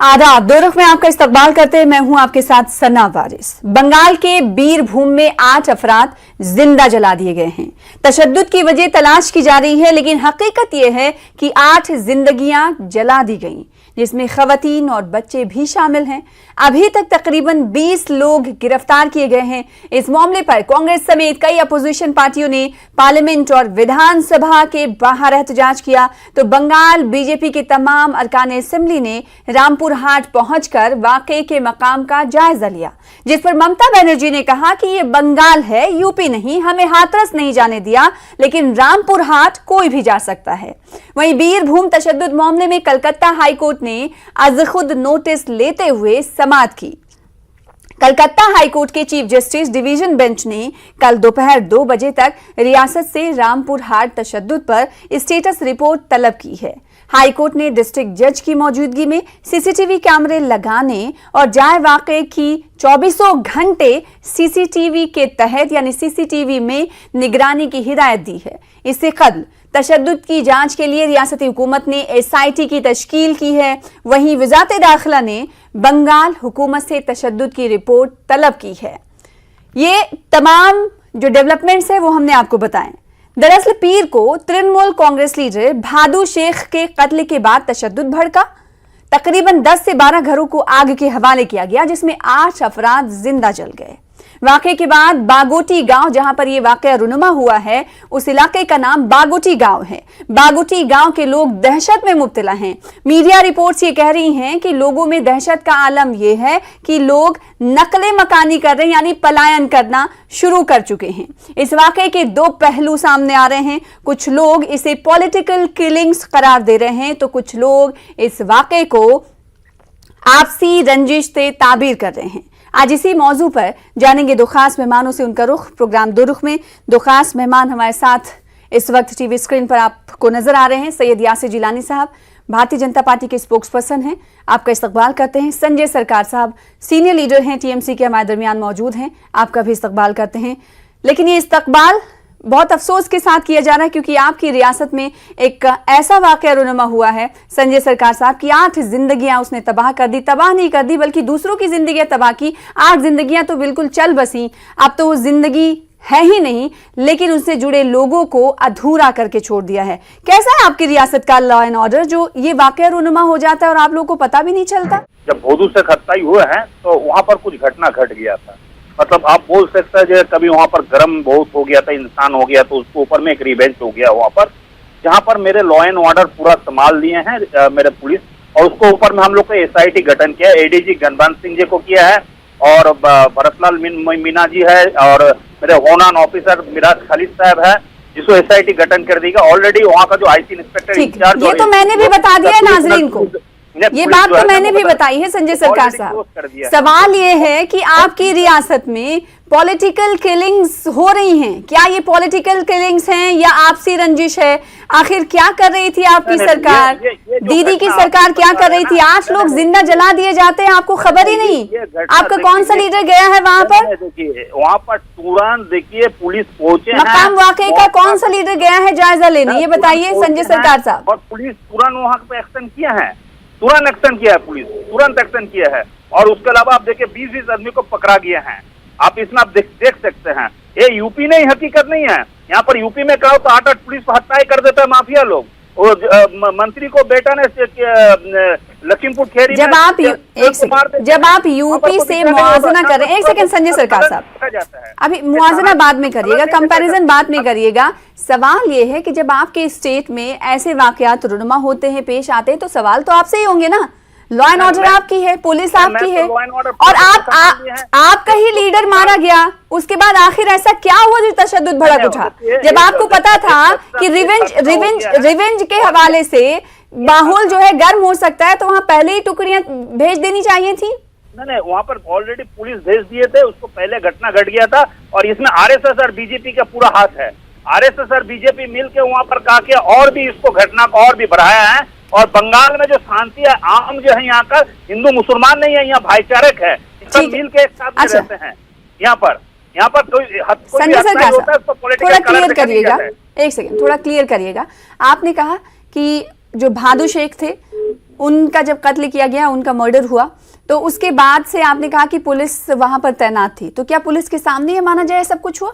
आदाब, दो रुख में आपका इस्तकबाल करते हैं। मैं हूं आपके साथ सना वारिस। बंगाल के बीरभूम में 8 अफराद जिंदा जला दिए गए हैं। तशद्दुद की वजह तलाश की जा रही है, लेकिन हकीकत यह है कि 8 जिंदगियां जला दी गईं, जिसमें खवातीन और बच्चे भी शामिल हैं। अभी तक तकरीबन 20 लोग गिरफ्तार किए गए हैं। इस मामले पर कांग्रेस समेत कई अपोजिशन पार्टियों ने पार्लियामेंट और विधानसभा के बाहर एहतजाज किया, तो बंगाल बीजेपी के तमाम अरकान असेंबली ने रामपुर हाट पहुंचकर वाकये के मकाम का जायजा लिया, जिस पर ममता बनर्जी ने कहा कि ये बंगाल है, यूपी नहीं, हमें हाथरस नहीं जाने दिया, लेकिन रामपुर हाट कोई भी जा सकता है। वहीं बीरभूम तशद्दुद मामले में कलकत्ता हाईकोर्ट ने आज खुद नोटिस लेते हुए समाअत की। कलकत्ता हाईकोर्ट के चीफ जस्टिस डिवीजन बेंच ने कल दोपहर 2 बजे तक रियासत से रामपुर हाट तशद्दुद पर स्टेटस रिपोर्ट तलब की है। हाईकोर्ट ने डिस्ट्रिक्ट जज की मौजूदगी में सीसीटीवी कैमरे लगाने और जाए वाकये की 24 घंटे सीसीटीवी के तहत यानी सीसीटीवी में निगरानी की हिदायत दी है। इससे कबल तशद्दुद की जांच के लिए रियासती हुकूमत ने एसआईटी की तश्कील की है। वहीं वज़ारत दाखिला ने बंगाल हुकूमत से तशद्दुद की रिपोर्ट तलब की है। ये तमाम जो डेवलपमेंट्स है वो हमने आपको बताएं। दरअसल पीर को तृणमूल कांग्रेस लीडर भादू शेख के कत्ल के बाद तशद्दुद भड़का। तकरीबन 10 से 12 घरों को आग के हवाले किया गया, जिसमें 8 अफराद जिंदा जल गए। वाकये के बाद बागोटी गांव, जहां पर यह वाकया रुनुमा हुआ है, उस इलाके का नाम बागोटी गांव है। बागोटी गांव के लोग दहशत में मुब्तला हैं। मीडिया रिपोर्ट्स ये कह रही हैं कि लोगों में दहशत का आलम यह है कि लोग नकले मकानी कर रहे हैं, यानी पलायन करना शुरू कर चुके हैं। इस वाकये के 2 पहलू सामने आ रहे हैं। कुछ लोग इसे पॉलिटिकल किलिंग्स करार दे रहे हैं, तो कुछ लोग इस वाकये को आपसी रंजिश से ताबीर कर रहे हैं। आज इसी मौजू पर जानेंगे 2 खास मेहमानों से उनका रुख। प्रोग्राम 2 रुख में 2 खास मेहमान हमारे साथ इस वक्त टीवी स्क्रीन पर आपको नजर आ रहे हैं। सैयद यासिर जिलानी साहब भारतीय जनता पार्टी के स्पोक्स पर्सन हैं, आपका इस्तकबाल करते हैं। संजय सरकार साहब सीनियर लीडर हैं, टीएमसी के हमारे दरमियान मौजूद हैं, आपका भी इस्तकबाल करते हैं। लेकिन ये इस्तकबाल बहुत अफसोस के साथ किया जा रहा है, क्योंकि आपकी रियासत में एक ऐसा वाकया रुनुमा हुआ है संजय सरकार साहब की 8 जिंदगियां उसने तबाह कर दी। तबाह नहीं कर दी बल्कि दूसरों की जिंदगियां तबाह की। 8 जिंदगियां तो बिल्कुल चल बसी, अब तो वो जिंदगी है ही नहीं, लेकिन उससे जुड़े लोगों को अधूरा करके छोड़ दिया है। कैसा है आपकी रियासत का लॉ एंड ऑर्डर, जो ये वाकया रुनुमा हो जाता है और आप लोगों को पता भी नहीं चलता? जब भोदू से खत्ताई हुए हैं तो वहाँ पर कुछ घटना घट गया था। मतलब आप बोल सकते हैं जो कभी वहाँ पर गर्म बहुत हो गया था, इंसान हो गया, तो उसके ऊपर में एक रिवेंज हो गया वहाँ पर, जहाँ पर मेरे लॉ एंड ऑर्डर पूरा संभाल लिए हैं मेरे पुलिस, और उसको ऊपर में हम लोग को एसआईटी गठन किया है। एडीजी गणवंत सिंह जी को किया है, और भरतलाल मीना जी है, और मेरे होनान ऑफिसर मिराज खालिद साहब है, जिसको एसआईटी गठन कर देगा। ऑलरेडी वहाँ का जो आईसी इंस्पेक्टर इंचार्ज, ये तो मैंने भी बता दिया है नाजरीन को, ये बात तो मैंने भी बताई है संजय सरकार साहब। सवाल ये है कि आपकी रियासत में पॉलिटिकल किलिंग्स हो रही हैं, क्या ये पॉलिटिकल किलिंग्स हैं या आपसी रंजिश है? आखिर क्या कर रही थी आपकी सरकार? दीदी की सरकार क्या कर रही थी? 8 लोग जिंदा जला दिए जाते हैं, आपको खबर ही नहीं। आपका कौन सा लीडर गया है वहाँ पर? देखिए वहाँ पर तुरंत देखिए पुलिस पहुंचे, मकाम वाकये का कौन सा लीडर गया है जायजा लेने, ये बताइए संजय सरकार साहब। और पुलिस तुरंत वहाँ पे एक्शन किया है, तुरंत एक्शन किया है, पुलिस तुरंत एक्शन किया है। और उसके अलावा आप देखिए 20-20 आदमी को पकड़ा गया है। आप इसमें आप देख सकते हैं, ये यूपी नहीं, हकीकत नहीं है। यहाँ पर यूपी में कहो तो 8 पुलिस को हत्याएं कर देता है माफिया लोग। मंत्री को बेटा ने लखीमपुर खेरी जब आप यूपी से मुआवजा कर रहे हैं, 1 सेकंड संजय सरकार साहब, अभी मुआवजा बाद में करिएगा, कंपैरिजन बाद में करिएगा। सवाल ये है कि जब आपके स्टेट में ऐसे वाकयात रुनुमा होते हैं, पेश आते हैं, तो सवाल तो आपसे ही होंगे ना। लॉ एंड ऑर्डर आपकी है, पुलिस आपकी है, और आपका ही लीडर मारा गया। उसके बाद आखिर ऐसा क्या हुआ जो तशद्दुद भड़क उठा, जब आपको पता था कि रिवेंज के हवाले से माहौल जो है गर्म हो सकता है, तो वहाँ पहले ही टुकड़ियां भेज देनी चाहिए थी? नहीं, वहाँ पर ऑलरेडी पुलिस भेज दिए थे, उसको पहले घटना घट गया था। और इसमें आरएसएस और बीजेपी का पूरा हाथ है। आरएसएस और बीजेपी मिलकर वहाँ पर कहा कि और भी इसको घटना को और भी बढ़ाया है। और बंगाल में जो शांति है, आम जो है यहाँ का, हिंदू मुसलमान नहीं है, यहाँ भाईचारक है, सब मिल के एक साथ रहते हैं। यहाँ पर कोई संजय सरकार थोड़ा क्लियर करिएगा, 1 सेकंड थोड़ा क्लियर करिएगा। आपने कहा कि जो भादू शेख थे उनका जब कत्ल किया गया, उनका मर्डर हुआ, तो उसके बाद से आपने कहा कि पुलिस वहां पर तैनात थी, तो क्या पुलिस के सामने ये माना जाए सब कुछ हुआ?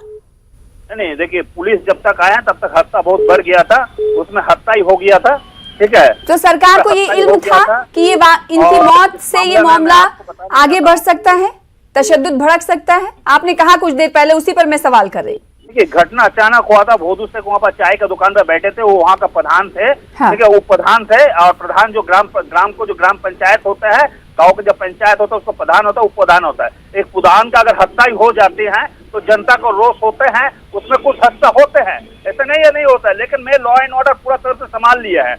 नहीं, देखिए, पुलिस जब तक आया तब तक हादसा बहुत बढ़ गया था, उसमें हादसा ही हो गया था, ठीक है। तो सरकार को ये इल्म था कि ये इनकी मौत से ये मामला आगे बढ़ सकता है, तशद्दुद भड़क सकता है? आपने कहा कुछ देर पहले, उसी पर मैं सवाल कर रही। देखिए, घटना अचानक हुआ था। भोदू से वहाँ पर चाय का दुकान पर बैठे थे, वो वहाँ का प्रधान थे, हाँ। ठीक है, वो प्रधान थे, और प्रधान जो ग्राम पंचायत होता है, गांव का जब पंचायत होता है उसको प्रधान होता है, उप प्रधान होता है। एक प्रधान का अगर हत्या ही हो जाती है तो जनता को रोष होते हैं, उसमें कुछ हत्या होते हैं, ऐसा नहीं है नहीं होता है। लेकिन मैं लॉ एंड ऑर्डर पूरा तरह से संभाल लिया है।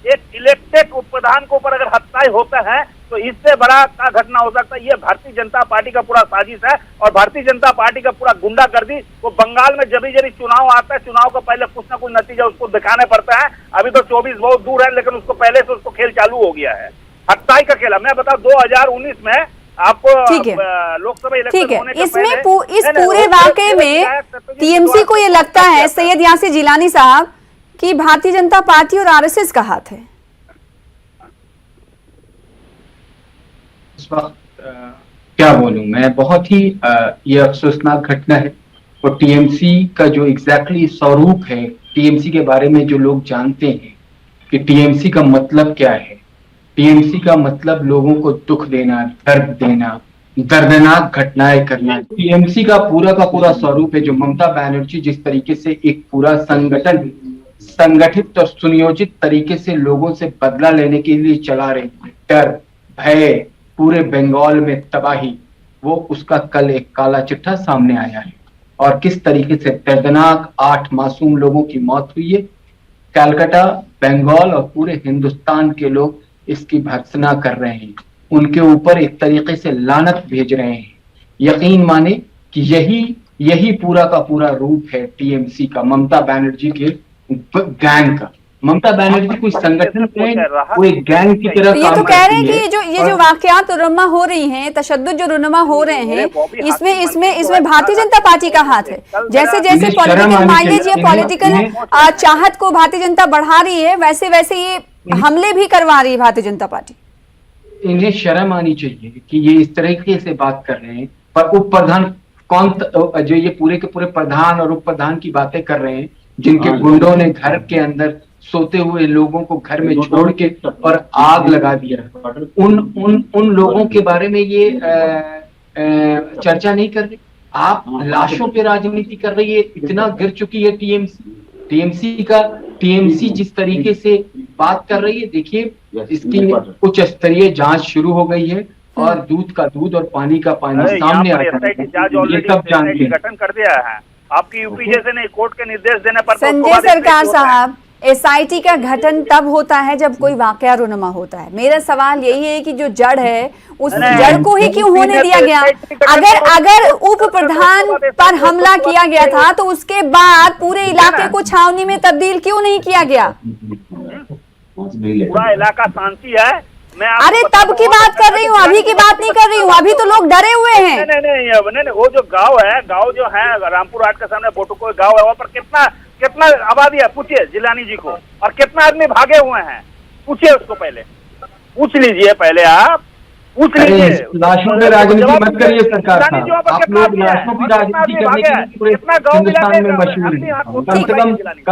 एक इलेक्टेड उप प्रधान के ऊपर अगर हत्या होता है तो इससे बड़ा क्या घटना हो सकता है? ये भारतीय जनता पार्टी का पूरा साजिश है, और भारतीय जनता पार्टी का पूरा गुंडागर्दी। वो बंगाल में जब चुनाव आता है, चुनाव का पहले कुछ ना कुछ नतीजा उसको दिखाने पड़ता है। अभी तो 24 बहुत दूर है, लेकिन उसको पहले से उसको खेल चालू हो गया है, हत्याई का खेल। मैं बताऊं, 2019 में आपको लोकसभा इलेक्शन होने के इसमें पहले इस पूरे वाकये में टीएमसी को ये लगता है, सैयद यासिर जिलानी साहब, कि भारतीय जनता पार्टी और आरएसएस का हाथ है? इस वक्त क्या बोलूं मैं, बहुत ही ये अफसोसनाक घटना है। और टीएमसी का जो एग्जैक्टली स्वरूप है, टीएमसी के बारे में जो लोग जानते हैं कि टीएमसी का मतलब क्या है, टीएमसी का मतलब लोगों को दुख देना, दर्द देना, दर्दनाक घटनाएं करना। टीएमसी का पूरा स्वरूप है जो ममता बनर्जी जिस तरीके से एक पूरा संगठित और सुनियोजित तरीके से लोगों से बदला लेने के लिए चला रही है, डर, भय, पूरे बंगाल में तबाही, वो उसका कल एक काला चिट्ठा सामने आया है। और किस तरीके से दर्दनाक 8 मासूम लोगों की मौत हुई है। कलकत्ता, बंगाल और पूरे हिंदुस्तान के लोग इसकी भर्त्सना कर रहे हैं, उनके ऊपर एक तरीके से लानत भेज रहे हैं। यकीन माने कि यही पूरा का पूरा रूप है टीएमसी का, ममता बनर्जी के गैंग का। ममता बनर्जी कोई संगठन में कोई गैंग की तरह तो ये तो कह रहे हैं कि ये जो वाकयात रुनमा हो रही हैं, तशद्दुद जो रुनमा हो रहे हैं, इसमें भारतीय जनता पार्टी का हाथ है। जैसे जैसे पॉलिटिकल माइलेज या पॉलिटिकल चाहत को भारतीय जनता बढ़ा रही है, वैसे वैसे ये हमले भी करवा रही है भारतीय जनता पार्टी। इन्हें शर्म आनी चाहिए कि ये इस तरीके से बात कर रहे हैं। पर उप प्रधान कौन, जो ये पूरे के पूरे प्रधान और उप प्रधान की बातें कर रहे हैं, जिनके गुंडों ने घर के अंदर सोते हुए लोगों को घर में छोड़ के और आग लगा दिया, उन लोगों के बारे में ये चर्चा नहीं कर रहे। आप लाशों पे राजनीति कर रही है। इतना गिर चुकी है टीएमसी जिस तरीके से बात कर रही है। देखिए, इसकी उच्च स्तरीय जांच शुरू हो गई है और दूध का दूध और पानी का पानी सामने आ गया है। ये सब जानते हैं। गठन कर दिया है आपकी यूपी जैसे नहीं, कोर्ट के निर्देश देने पर। संजय सरकार साहब, एसआईटी का गठन तब होता है जब कोई वाकया रुनमा होता है। मेरा सवाल यही है कि जो जड़ है, उस जड़ को ही क्यों होने दिया गया? अगर उप प्रधान पर हमला किया गया था तो उसके बाद पूरे इलाके को छावनी में तब्दील क्यों नहीं किया गया? पूरा इलाका शांति है। अरे तब की बात कर रही हूँ, अभी की बात नहीं कर रही हूँ। अभी तो लोग डरे हुए हैं। नहीं, वो जो गांव जो है रामपुर हाट के सामने बोटुको गांव है, वहाँ पर कितना आबादी है? पूछिए जिलानी जी को। और कितना आदमी भागे हुए हैं, पूछिए उसको, पहले पूछ लीजिए, पहले आप पूछ लीजिए। लाशों पे राजनीति मत करिए सरकार साहब, आप लोग लाशों की राजनीति करने के लिए पूरे हिंदुस्तान में मशहूर हैं।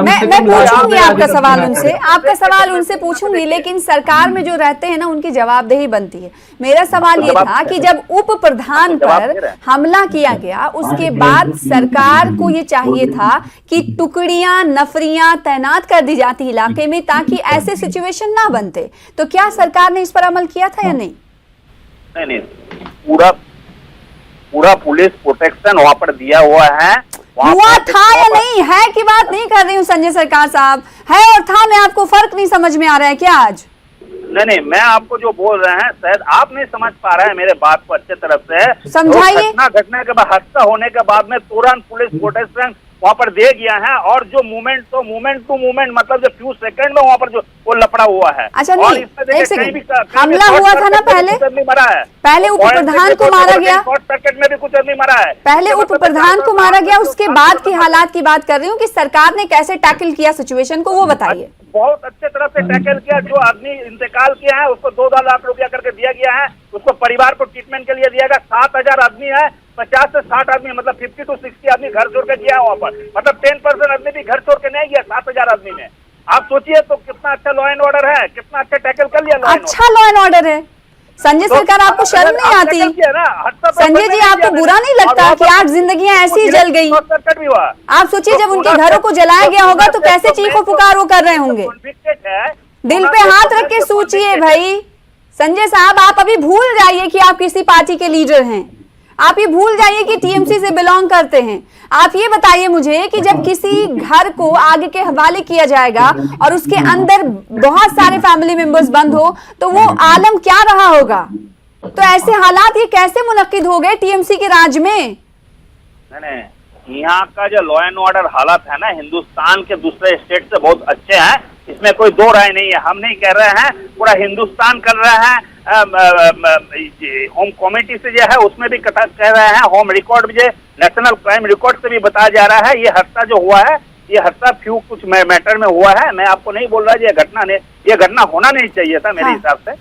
मैं पूछूंगी आपका सवाल उनसे पूछूंगी, लेकिन सरकार में जो रहते हैं ना, उनकी जवाबदेही बनती है। मेरा सवाल ये था कि जब उप प्रधान पर हमला किया गया, उसके बाद सरकार को ये चाहिए था कि टुकड़ियां, नफरियां तैनात कर दी जाती इलाके में, ताकि ऐसे सिचुएशन ना बनते। तो क्या सरकार ने इस पर अमल किया था या नहीं? नहीं, पूरा पुलिस प्रोटेक्शन वहाँ पर दिया हुआ है। हुआ था या नहीं है की बात नहीं कर रही हूँ संजय सरकार साहब, है और था में आपको फर्क नहीं समझ में आ रहा है क्या आज? नहीं, मैं आपको जो बोल रहे हैं शायद आप नहीं समझ पा रहे हैं मेरे बात को अच्छे तरफ से। समझाइए। घटना के बाद, हादसा होने के बाद में तुरंत पुलिस प्रोटेक्शन वहाँ पर दे गया है। और जो मूवमेंट मतलब जो फ्यू सेकंड में वहाँ पर जो वो लफड़ा हुआ है। अच्छा और नहीं, इसमें देखिए एक सेकंड, कहीं भी हमला हुआ था ना पहले, मरा है, पहले उप प्रधान को मारा गया, शॉर्ट सर्किट में भी कुछ आदमी मरा है, पहले उप प्रधान को मारा गया, उसके बाद की हालात की बात कर रही हूँ कि सरकार ने कैसे टैकल किया सिचुएशन को, वो बताइए। बहुत अच्छे तरह से टैकल किया। जो आदमी इंतकाल किया है उसको 2 लाख रुपया करके दिया गया है, उसको परिवार को ट्रीटमेंट के लिए दिया गया। 7,000 आदमी है, 50 से 60 आदमी, मतलब 50 to 60 आदमी घर छोड़ के गया वहाँ पर, मतलब 10% आदमी भी घर छोड़ के नहीं गया 7,000 आदमी में। आप सोचिए तो कितना अच्छा लॉ एंड ऑर्डर है, कितना अच्छा टैकल कर लिया। अच्छा लॉ एंड ऑर्डर है। संजय सरकार, आपको शर्म नहीं आती? संजय जी, आपको बुरा नहीं लगता कि 8 जिंदगियां ऐसी ही जल गई? आप सोचिए जब उनके घरों को जलाया गया होगा तो कैसे चीखो पुकार वो कर रहे होंगे। दिल पे हाथ रख के सोचिए भाई। संजय साहब, आप अभी भूल जाइए कि आप किसी पार्टी के लीडर हैं, आप ये भूल जाइए कि टीएमसी से बिलोंग करते हैं। आप ये बताइए मुझे कि जब किसी घर को आगे के हवाले किया जाएगा और उसके अंदर बहुत सारे फैमिली मेंबर्स बंद हो तो वो आलम क्या रहा होगा? तो ऐसे हालात ये कैसे मुनक्किद हो गए टीएमसी के राज में? नहीं, यहाँ का जो लॉ एंड ऑर्डर हालात है ना, हिंदुस्तान के दूसरे स्टेट से बहुत अच्छे हैं, इसमें कोई दो राय नहीं है। हम नहीं कह रहे हैं, पूरा हिंदुस्तान कर रहा है। होम कमेटी से जो है उसमें भी कह रहे हैं, होम रिकॉर्ड जो नेशनल क्राइम रिकॉर्ड से भी बताया जा रहा है। ये हादसा जो हुआ है, ये हादसा फ्यू कुछ मैटर में हुआ है। मैं आपको नहीं बोल रहा ये घटना होना नहीं चाहिए था मेरे हिसाब से।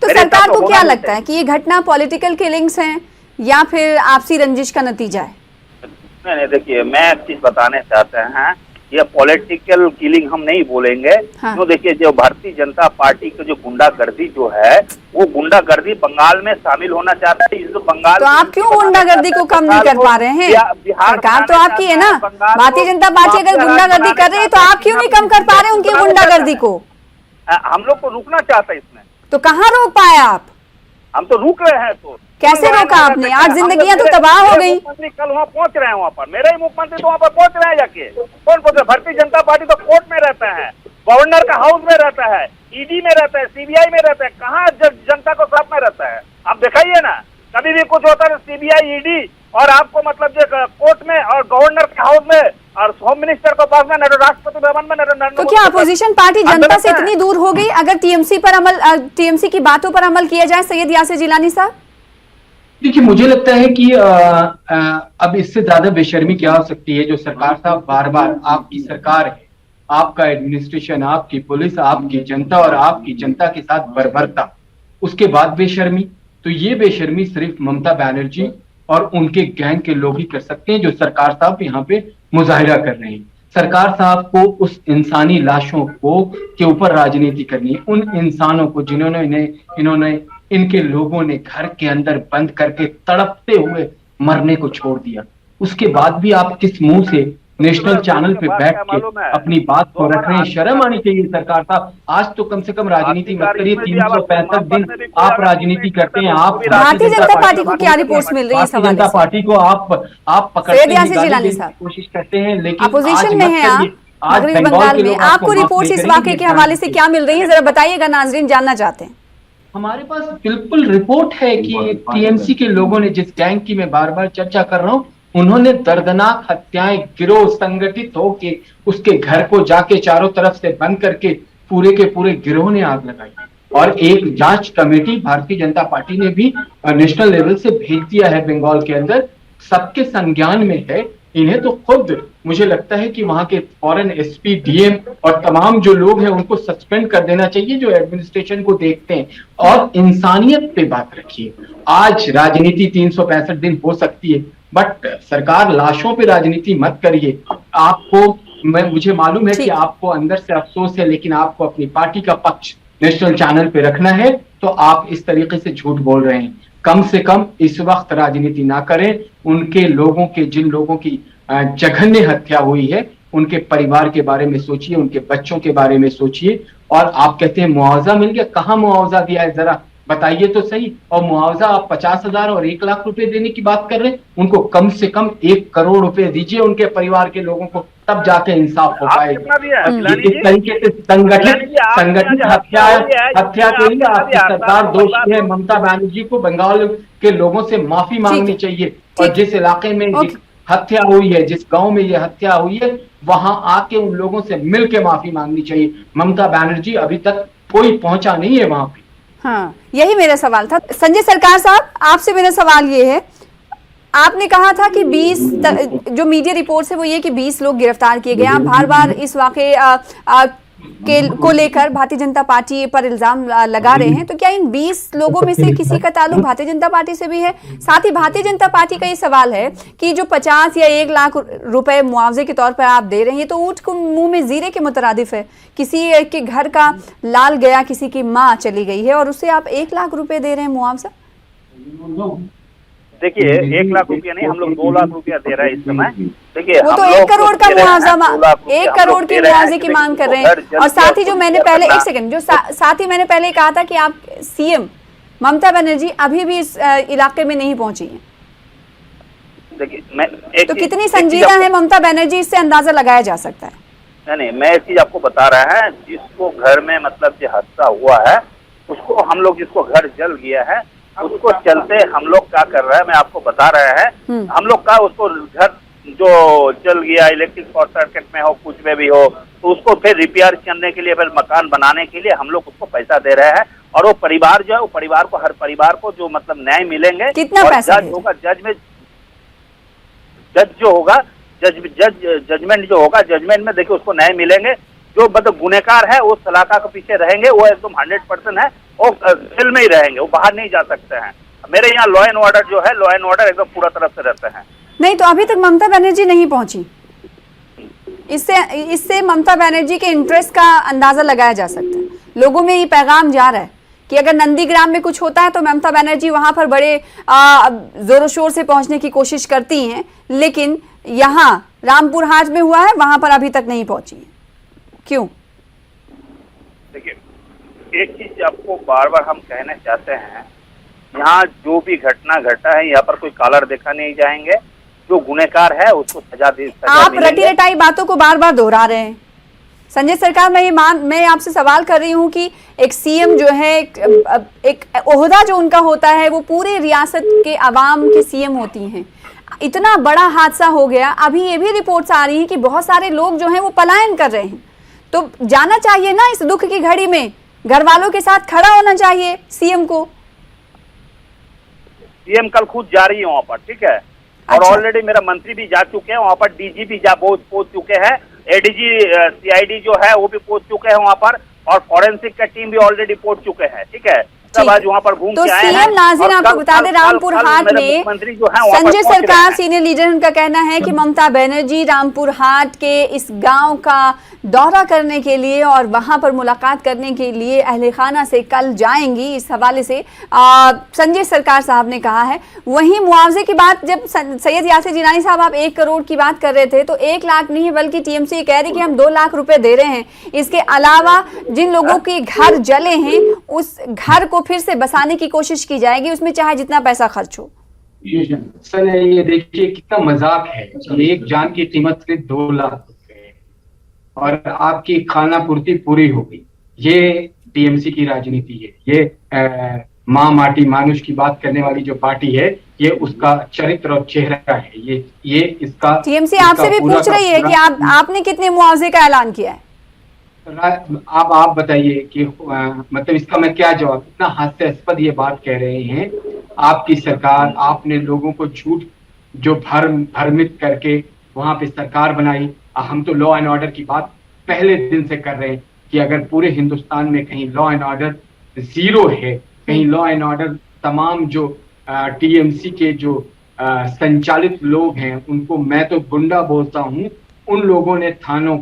तो सरकार को क्या लगता है कि ये घटना पॉलिटिकल किलिंग्स हैं या फिर आपसी रंजिश का नतीजा है? नहीं, देखिए, मैं एक चीज बताने चाहते हैं, ये पॉलिटिकल किलिंग हम नहीं बोलेंगे। हाँ। तो देखिए, जो भारतीय जनता पार्टी की जो गुंडागर्दी जो है, वो गुंडागर्दी बंगाल में शामिल होना चाहता है। इस बंगाल तो आप क्यों गुंडागर्दी को कम नहीं कर पा रहे हैं? सरकार तो आपकी है ना, भारतीय जनता पार्टी अगर गुंडागर्दी कर रही है तो आप क्यों नहीं कम कर पा रहे उनकी गुंडागर्दी को? हम लोग को रुकना चाहते हैं इसमें। तो कहाँ रोक पाए आप? हम तो रुक रहे हैं। तो कैसे रोका आपने? 8 जिंदगियां तो तबाह हो गई। मुख्यमंत्री कल वहाँ पहुंच रहे हैं, वहाँ पर मेरे ही मुख्यमंत्री तो वहाँ पर पहुंच रहे हैं जाके। कौन पहुंच? भारतीय जनता पार्टी तो कोर्ट में रहता है, गवर्नर का हाउस में रहता है, ईडी में रहता है, सीबीआई में रहता है। कहाँ जनता को साथ में रहता है? आप दिखाइए ना, कभी भी कुछ होता है सीबीआई, ईडी और आपको मतलब जो कोर्ट में और गवर्नर के हाउस में और होम मिनिस्टर को पास में, न राष्ट्रपति भवन में, तो क्या अपोजिशन पार्टी जनता से इतनी दूर हो गई अगर टीएमसी की बातों पर अमल किया जाए? सैयद यासिर जिलानी साहब, देखिए, मुझे लगता है कि अब इससे ज्यादा बेशर्मी क्या हो सकती है? जो सरकार साहब बार बार, आपकी सरकार है, आपका एडमिनिस्ट्रेशन, आपकी पुलिस, आपकी जनता और आपकी जनता के साथ बर्बरता, उसके बाद बेशर्मी। तो ये बेशर्मी सिर्फ ममता बनर्जी और उनके गैंग के लोग ही कर सकते हैं, जो सरकार साहब यहाँ पे मुजाहिरा कर रहे हैं। सरकार साहब को उस इंसानी लाशों को के ऊपर राजनीति करनी है, उन इंसानों को इन्होंने इनके लोगों ने घर के अंदर बंद करके तड़पते हुए मरने को छोड़ दिया। उसके बाद भी आप किस मुंह से नेशनल चैनल पे बैठ के अपनी बात को रख रहे हैं? शर्म आनी चाहिए सरकार साहब। आज तो कम से कम राजनीति मत करिए। 365 दिन आप राजनीति करते हैं। आप भारतीय जनता पार्टी को क्या रिपोर्ट्स मिल रही है? भारतीय जनता पार्टी को आप पकड़ने की कोशिश करते हैं, लेकिन अपोजिशन में है आप, मगरबी बंगाल में। आपको रिपोर्ट इस वाकये के हवाले से क्या मिल रही है, जरा बताइएगा, नाजरीन जानना चाहते हैं। हमारे पास बिल्कुल रिपोर्ट है कि टीएमसी के लोगों ने, जिस गैंग की मैं बार बार चर्चा कर रहा हूं, उन्होंने दर्दनाक हत्याएं, गिरोह संगठित होके उसके घर को जाके चारों तरफ से बंद करके पूरे के पूरे गिरोह ने आग लगाई। और एक जांच कमेटी भारतीय जनता पार्टी ने भी नेशनल लेवल से भेज दिया है बंगाल के अंदर, सबके संज्ञान में है। इन्हें तो खुद मुझे लगता है कि वहां के फॉरेन एसपी, डीएम और तमाम जो लोग हैं उनको सस्पेंड कर देना चाहिए, जो एडमिनिस्ट्रेशन को देखते हैं। और इंसानियत पे बात रखिए। आज राजनीति 365 दिन हो सकती है, बट सरकार लाशों पे राजनीति मत करिए। मुझे मालूम है कि आपको अंदर से अफसोस है, लेकिन आपको अपनी पार्टी का पक्ष नेशनल चैनल पे रखना है, तो आप इस तरीके से झूठ बोल रहे हैं। कम से कम इस वक्त राजनीति ना करें। उनके लोगों के, जिन लोगों की जघन्य हत्या हुई है, उनके परिवार के बारे में सोचिए, उनके बच्चों के बारे में सोचिए। और आप कहते हैं मुआवजा मिल गया, कहाँ मुआवजा दिया है? जरा बताइए तो सही। और मुआवजा आप 50,000 और 1 लाख रुपए देने की बात कर रहे हैं। उनको कम से कम 1 करोड़ रुपए दीजिए उनके परिवार के लोगों को, तब जाके इंसाफ हो पाएगा। इस तरीके से संगठित हत्या के लिए आपकी सरकार दोषी है। ममता बनर्जी को बंगाल के लोगों से माफी मांगनी चाहिए। और जिस इलाके में हत्या हुई है, जिस गांव में ये हत्या हुई है, वहां आके उन लोगों से मिल के माफी मांगनी चाहिए। ममता बनर्जी अभी तक कोई पहुंचा नहीं है वहां पे। हाँ, यही मेरा सवाल था। संजय सरकार साहब, आपसे मेरा सवाल ये है, आपने कहा था कि 20 जो मीडिया रिपोर्ट्स है वो ये कि 20 लोग गिरफ्तार किए गए। आप बार बार इस वाक़े को लेकर भारतीय जनता पार्टी पर इल्जाम लगा रहे हैं, तो क्या इन 20 लोगों में से किसी का ताल्लुक भारतीय जनता पार्टी से भी है? साथ ही भारतीय जनता पार्टी का ये सवाल है कि जो 50 या 1 लाख रुपए मुआवजे के तौर पर आप दे रहे हैं, ये तो ऊंट को मुंह में जीरे के मुतरादिफ है। किसी के घर का लाल गया, किसी की माँ चली गई है, और उससे आप 1 लाख रुपए दे रहे हैं मुआवजा। देखिए, 1 लाख रुपया नहीं, हम लोग 2 लाख रुपया दे रहे हैं इस समय। देखिए, वो तो 1 करोड़ का मुआवजा, 1 करोड़ के मुआवजे की मांग कर रहे हैं। और साथ ही जो मैंने पहले, एक सेकंड, जो साथ ही मैंने पहले कहा था कि आप सीएम ममता बनर्जी अभी भी इस इलाके में नहीं पहुंची है। देखिए, तो कितनी संजीदा है ममता बनर्जी, इससे अंदाजा लगाया जा सकता है। नहीं, मैं एक चीज आपको बता रहा है, जिसको घर में मतलब जो हादसा हुआ है, उसको हम लोग, जिसको घर जल गया है, उसको चलते हम लोग क्या कर रहे हैं, मैं आपको बता रहे हैं। हम लोग का उसको घर जो जल गया, इलेक्ट्रिक शॉर्ट सर्किट में हो, कुछ में भी हो, तो उसको फिर रिपेयर करने के लिए, फिर मकान बनाने के लिए हम लोग उसको पैसा दे रहे हैं। और वो परिवार जो है, वो परिवार को, हर परिवार को जो मतलब न्याय मिलेंगे, कितना पैसा जज होगा, जज जो होगा, जजमेंट जो होगा, जजमेंट में देखिए उसको न्याय मिलेंगे। जो मतलब गुनहगार है वो सलाखा के पीछे रहेंगे, वो एकदम 100% है, वो जेल में ही रहेंगे, वो बाहर नहीं जा सकते हैं। मेरे यहाँ लॉ एंड ऑर्डर जो है, लॉ एंड ऑर्डर एकदम पूरा तरफ से रहते हैं। नहीं, तो अभी तक ममता बनर्जी नहीं पहुंची, इससे ममता बनर्जी के इंटरेस्ट का अंदाजा लगाया जा सकता है। लोगों में ये पैगाम जा रहा है कि अगर नंदीग्राम में कुछ होता है तो ममता बनर्जी वहां पर बड़े जोरों शोर से पहुंचने की कोशिश करती हैं, लेकिन यहाँ रामपुर हाट में हुआ है, वहां पर अभी तक नहीं पहुंची है। क्यों? देखिए, एक चीज आपको बार बार हम कहना चाहते हैं, यहाँ जो भी घटना घटा है, यहाँ पर कोई कॉलर देखा नहीं जाएंगे। जो गुनहगार है उसको सजा आप रटी रटाई बातों को बार बार दोहरा रहे हैं। संजय सरकार, मैं आपसे सवाल कर रही हूँ कि एक सीएम जो है, एक ओहदा जो उनका होता है, वो पूरे रियासत के अवाम की सीएम होती हैं। इतना बड़ा हादसा हो गया, अभी ये भी रिपोर्ट्स आ रही हैं कि बहुत सारे लोग जो हैं वो पलायन कर रहे हैं। तो जाना चाहिए ना इस दुख की घड़ी में, घर वालों के साथ खड़ा होना चाहिए सीएम को। सीएम कल खुद जा रही है वहाँ पर, ठीक है। और ऑलरेडी मेरा मंत्री भी जा चुके हैं वहाँ पर, डीजी भी पहुंच चुके हैं, एडीजी सीआईडी जो है वो भी पहुंच चुके हैं वहाँ पर, और फॉरेंसिक का टीम भी ऑलरेडी पहुंच चुके हैं, ठीक है। सब आज वहाँ पर घूम के आए हैं। सीएम नाज़रीन, आपको बता दें, रामपुर हाट में संजय सरकार सीनियर लीडर, उनका कहना है कि ममता बनर्जी रामपुर हाट के इस गांव का दौरा करने के लिए और वहां पर मुलाकात करने के लिए अहले खाना से कल जाएंगी। इस हवाले से संजय सरकार साहब ने कहा है। वहीं मुआवजे की बात, जब सैयद यासिर जिलानी साहब आप 1 करोड़ की बात कर रहे थे, तो 1 लाख नहीं बल्कि टीएमसी ये कह रही कि हम 2 लाख रुपए दे रहे हैं। इसके अलावा जिन लोगों के घर जले हैं, उस घर को फिर से बसाने की कोशिश की जाएगी, उसमें चाहे जितना पैसा खर्च हो। सर, ये देखिए कितना मजाक है। एक जान की कीमत से 2 लाख रुपए और आपकी खाना पूर्ति पूरी हो गई। ये टीएमसी की राजनीति है। ये माँ माटी मानुष की बात करने वाली जो पार्टी है, ये उसका चरित्र और चेहरा है। ये इसका टीएमसी आपसे भी पूछ रही है कि आपने कितने मुआवजे का ऐलान किया है। आप बताइए कि मतलब इसका मैं क्या जवाब। इतना हास्यास्पद ये बात कह रहे हैं। आपकी सरकार, आपने लोगों को झूठ जो भ्रमित करके वहां पे सरकार बनाई। हम तो लॉ एंड ऑर्डर की बात पहले दिन से कर रहे हैं कि अगर पूरे हिंदुस्तान में कहीं लॉ एंड ऑर्डर जीरो है, कहीं लॉ एंड ऑर्डर, तमाम जो टीएमसी के जो संचालित लोग हैं उनको मैं तो गुंडा बोलता हूं, उन लोगों ने थानों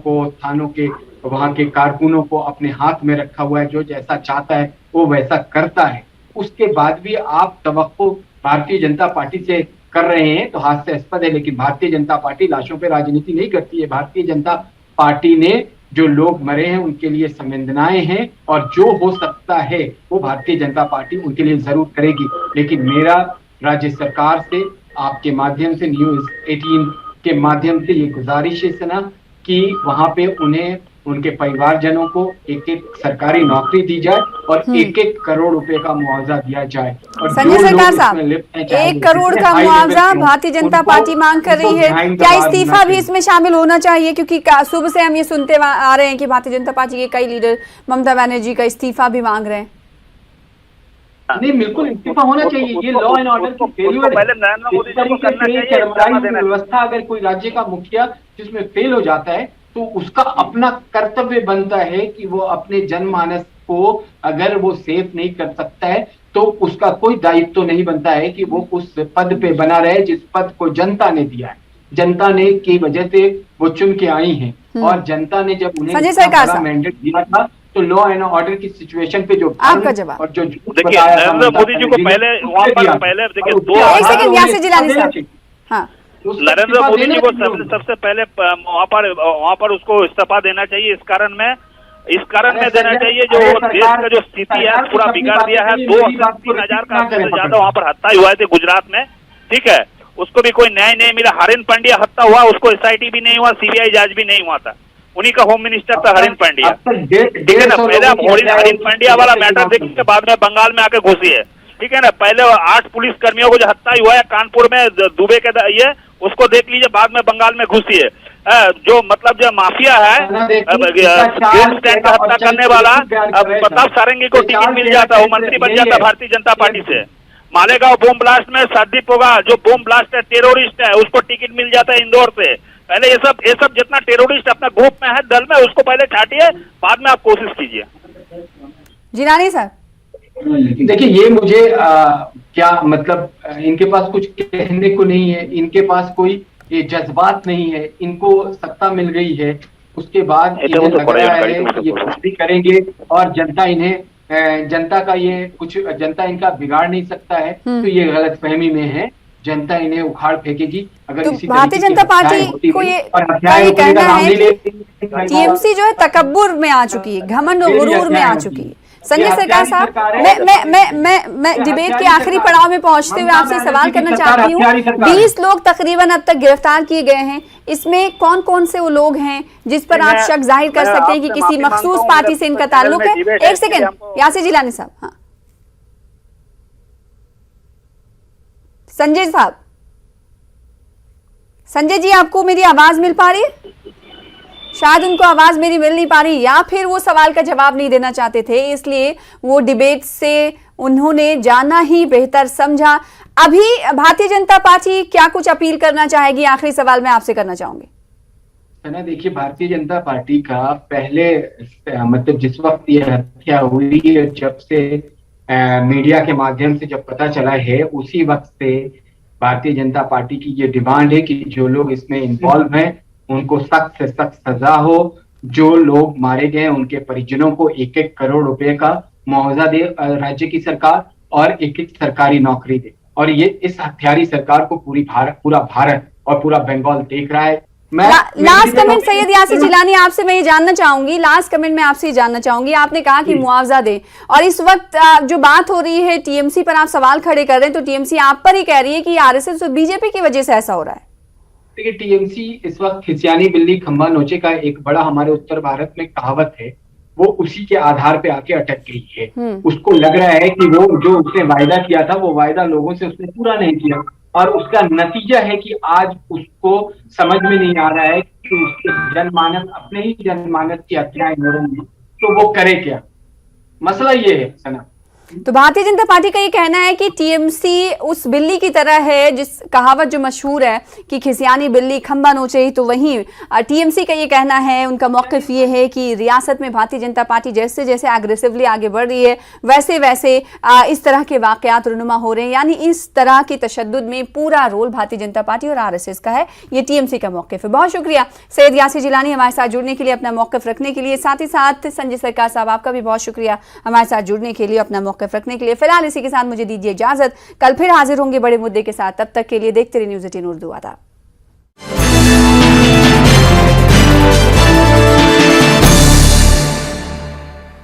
के वहां के कारकुनों को अपने हाथ में रखा हुआ है। जो जैसा चाहता है वो वैसा करता है। उसके बाद भी आप तवक्को भारतीय जनता पार्टी से कर रहे हैं तो हास्यास्पद है। लेकिन भारतीय जनता पार्टी लाशों पे राजनीति नहीं करती है। भारतीय जनता पार्टी ने जो लोग मरे हैं उनके लिए संवेदनाएं हैं, और जो हो सकता है वो भारतीय जनता पार्टी उनके लिए जरूर करेगी। लेकिन मेरा राज्य सरकार से, आपके माध्यम से, न्यूज़ 18 के माध्यम से ये गुजारिश है सना कि वहां पे उन्हें उनके परिवारजनों को एक एक सरकारी नौकरी दी जाए और 1-1 करोड़ रुपए का मुआवजा दिया जाए। और संजय जो लोग सरकार इसमें साहब, लिप्त हैं, चाहे 1 करोड़ जितने का हाई लेवल मुआवजा के हों, भारतीय जनता उनको- पार्टी मांग कर रही उनको है, behind the क्या bar होना इस्तीफा भी चाहिए। इसमें शामिल होना चाहिए? क्योंकि सुबह से हम ये सुनते आ रहे हैं कि भारतीय जनता पार्टी के कई लीडर ममता बनर्जी का इस्तीफा भी मांग रहे हैं। नहीं, बिल्कुल इस्तीफा होना चाहिए। ये लॉ एंड ऑर्डर की फेल्यूर पहले नरेंद्र मोदी जी को करना चाहिए, कर्मचारी व्यवस्था अगर कोई राज्य का मुखिया जिसमें फेल हो जाता है तो उसका अपना कर्तव्य बनता है कि वो अपने जनमानस को अगर वो सेफ नहीं कर सकता है तो उसका कोई दायित्व तो नहीं बनता है कि वो उस पद पे बना रहे जिस पद को जनता ने दिया है। जनता ने की वजह से वो चुन के आई हैं और जनता ने जब उन्हें संजय सरकार साहब, मैंडेट दिया था तो लॉ एंड ऑर्डर की सिचुएशन पे जो आपका जवाब। और जो देखिए, नरेंद्र मोदी जी को पहले वहां पर पहले देखिए एक सेकंड, यासिर जिलानी साहब। हाँ, नरेंद्र मोदी जी को सबसे पहले वहां पर उसको इस्तीफा देना चाहिए। इस कारण में देना चाहिए जो देश का जो स्थिति है पूरा बिगाड़ दिया है। 2-3 का से ज्यादा वहां पर हत्या हुआ थे गुजरात में, ठीक है। उसको भी कोई न्याय नहीं मिला। हरिन पांड्या हत्या हुआ, उसको SIT भी नहीं हुआ, CBI जांच भी नहीं हुआ था। उन्हीं का होम मिनिस्टर था हरिन पांड्या, ठीक है ना। पहले आप हरिन पांड्या वाला मैटर देखिए, बाद में बंगाल में आके घुसी है, ठीक है ना। पहले 8 पुलिस कर्मियों को जो हत्या हुआ है कानपुर में दुबे के ये उसको देख लीजिए, बाद में बंगाल में घुसी है। जो मतलब जो माफिया है स्टैंड का हत्या करने वाला, अब प्रताप सारंगी को टिकट मिल जाता, वो मंत्री बन जाता भारतीय जनता पार्टी से। मालेगांव बम ब्लास्ट में संदीप होगा जो बम ब्लास्ट है, टेररिस्ट है, उसको टिकट मिल जाता है इंदौर से। पहले ये सब जितना टेररिस्ट अपना ग्रुप में है, दल में, उसको पहले छाटिए, बाद में आप कोशिश कीजिए। जिलानी साहब, देखिए, ये मुझे क्या मतलब इनके पास कुछ कहने को नहीं है, इनके पास कोई ये जज्बात नहीं है। इनको सत्ता मिल गई है, उसके बाद इन्हें लग रहा है कि ये कुछ भी करेंगे और जनता का ये कुछ जनता इनका बिगाड़ नहीं सकता है। तो ये गलतफहमी में है, जनता इन्हें उखाड़ फेंकेगी अगर तो इसी भारतीय जनता पार्टी को ये कहना है कि TMC जो है तकब्बुर में आ चुकी है, घमंड और गुरूर में आ चुकी है। संजय सरकार साहब, मैं डिबेट के आखिरी पड़ाव में पहुंचते हुए आपसे सवाल करना चाहती हूँ। 20 लोग तकरीबन अब तक गिरफ्तार किए गए हैं, इसमें कौन कौन से वो लोग हैं जिस पर आप शक जाहिर कर सकते हैं कि किसी मखसूस पार्टी से इनका ताल्लुक है? एक सेकंड, यासिर जिलानी साहब। हाँ, संजय साहब, संजय जी, आपको मेरी आवाज मिल पा रही है? शायद उनको आवाज मेरी मिल नहीं पा रही, या फिर वो सवाल का जवाब नहीं देना चाहते थे, इसलिए वो डिबेट से उन्होंने जाना ही बेहतर समझा। अभी भारतीय जनता पार्टी क्या कुछ अपील करना चाहेगी? आखिरी सवाल मैं आपसे करना चाहूंगी। ना, देखिए, भारतीय जनता पार्टी का पहले मतलब जिस वक्त ये हत्या हुई है, जब से मीडिया के माध्यम से जब पता चला है, उसी वक्त से भारतीय जनता पार्टी की ये डिमांड है कि जो लोग इसमें इन्वॉल्व हैं उनको सख्त से सख्त सजा हो। जो लोग मारे गए हैं उनके परिजनों को 1-1 करोड़ रुपए का मुआवजा दे राज्य की सरकार, और 1-1 सरकारी नौकरी दे। और ये इस हत्यारी सरकार को पूरा भारत और पूरा बंगाल देख रहा है। लास्ट कमेंट सैयद यासिर जिलानी, आपसे मैं ये जानना चाहूंगी, लास्ट कमेंट में आपसे ये जानना चाहूंगी, आपने कहा कि मुआवजा दे, और इस वक्त जो बात हो रही है TMC पर आप सवाल खड़े कर रहे हैं, तो TMC आप पर ही कह रही है कि RSS और BJP की वजह से ऐसा हो रहा है। देखिए, TMC इस वक्त खिसियानी बिल्ली खंबा नोचे का एक बड़ा हमारे उत्तर भारत में कहावत है, वो उसी के आधार पे आके अटक गई है। उसको लग रहा है कि वो जो उसने वायदा किया था वो वायदा लोगों से उसने पूरा नहीं किया, और उसका नतीजा है कि आज उसको समझ में नहीं आ रहा है कि उसके जनमानस, अपने ही जनमानस की हत्याएं हो रही है, तो वो करे क्या। मसला ये है सना। तो भारतीय जनता पार्टी का ये कहना है कि TMC उस बिल्ली की तरह है, जिस कहावत जो मशहूर है कि खिसियानी बिल्ली खंबा नोचे, तो वहीं TMC का ये कहना है, उनका मौक़िफ़ ये है कि रियासत में भारतीय जनता पार्टी जैसे जैसे एग्रेसिवली आगे बढ़ रही है, वैसे वैसे इस तरह के वाक़यात रुनुमा हो रहे हैं, यानी इस तरह के तशद्दुद में पूरा रोल भारतीय जनता पार्टी और RSS का है। ये TMC का मौक़िफ़ है। बहुत शुक्रिया सैयद यासिर जिलानी हमारे साथ जुड़ने के लिए, अपना मौक़िफ़ रखने के लिए। साथ ही साथ संजय सरकार साहब, आपका भी बहुत शुक्रिया हमारे साथ जुड़ने के लिए, अपना रखने के लिए। फिलहाल इसी के साथ मुझे दीजिए इजाजत, कल फिर हाजिर होंगे बड़े मुद्दे के साथ। तब तक के लिए देखते रहिए न्यूज़ 18 उर्दू। आदाब।